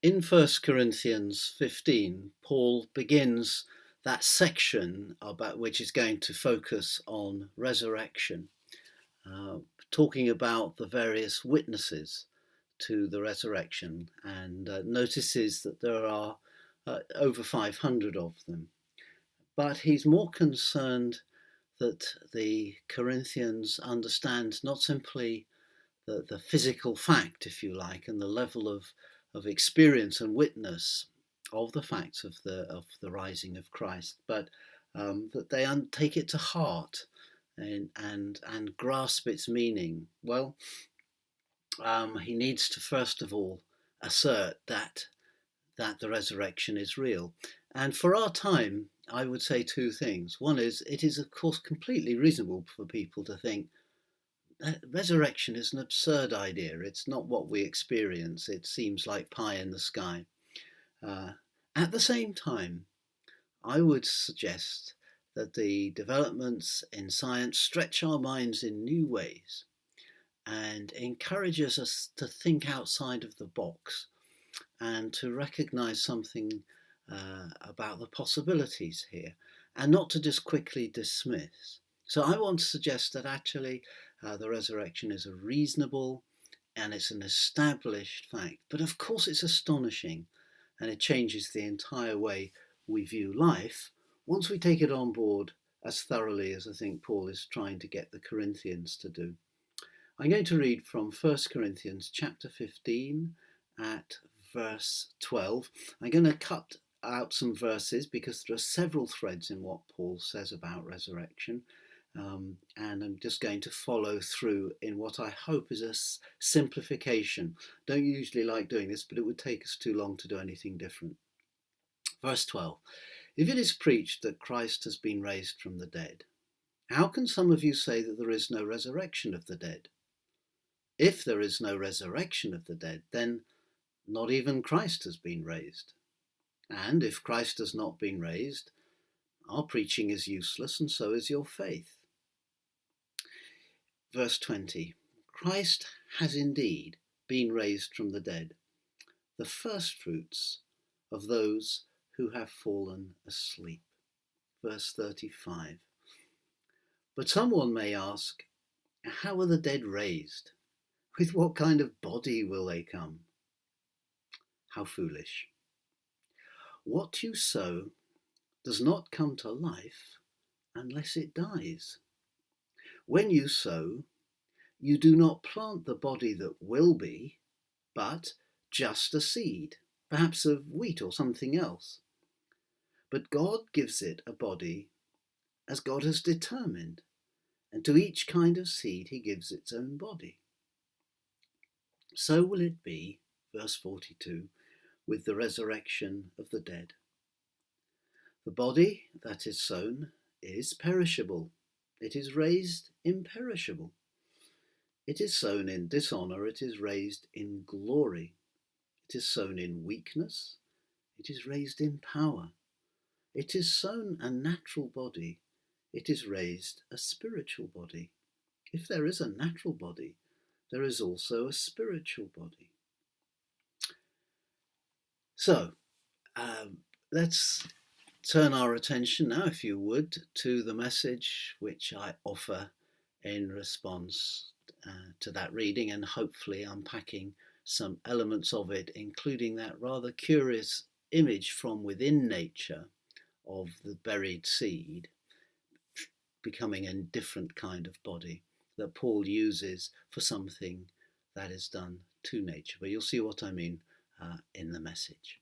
In 1 Corinthians 15, Paul begins that section about which is going to focus on resurrection, uh, talking about the various witnesses to the resurrection, and notices that there are over 500 of them. But he's more concerned that the Corinthians understand not simply the physical fact, if you like, and the level of experience and witness of the facts of the rising of Christ, but that they take it to heart and grasp its meaning. Well, he needs to first of all assert that the resurrection is real. And for our time, I would say two things. One is, it is of course completely reasonable for people to think resurrection is an absurd idea. It's not what we experience. It seems like pie in the sky. Uh, at the same time, I would suggest that the developments in science stretch our minds in new ways and encourages us to think outside of the box and to recognize something about the possibilities here and not to just quickly dismiss. So I want to suggest that actually the resurrection is a reasonable and it's an established fact. But of course, it's astonishing and it changes the entire way we view life once we take it on board as thoroughly as I think Paul is trying to get the Corinthians to do. I'm going to read from 1 Corinthians chapter 15 at verse 12. I'm going to cut out some verses because there are several threads in what Paul says about resurrection. And I'm just going to follow through in what I hope is a simplification. Don't usually like doing this, but it would take us too long to do anything different. Verse 12. If it is preached that Christ has been raised from the dead, how can some of you say that there is no resurrection of the dead? If there is no resurrection of the dead, then not even Christ has been raised. And if Christ has not been raised, our preaching is useless, and so is your faith. Verse 20. Christ has indeed been raised from the dead, the firstfruits of those who have fallen asleep. Verse 35. But someone may ask, how are the dead raised? With what kind of body will they come? How foolish. What you sow does not come to life unless it dies. When you sow, you do not plant the body that will be, but just a seed, perhaps of wheat or something else. But God gives it a body as God has determined, and to each kind of seed he gives its own body. So will it be, verse 42, with the resurrection of the dead. The body that is sown is perishable. It is raised imperishable. It is sown in dishonour. It is raised in glory. It is sown in weakness. It is raised in power. It is sown a natural body. It is raised a spiritual body. If there is a natural body, there is also a spiritual body. So, let's turn our attention now, if you would, to the message which I offer in response to that reading, and hopefully unpacking some elements of it, including that rather curious image from within nature of the buried seed becoming a different kind of body that Paul uses for something that is done to nature. But you'll see what I mean in the message.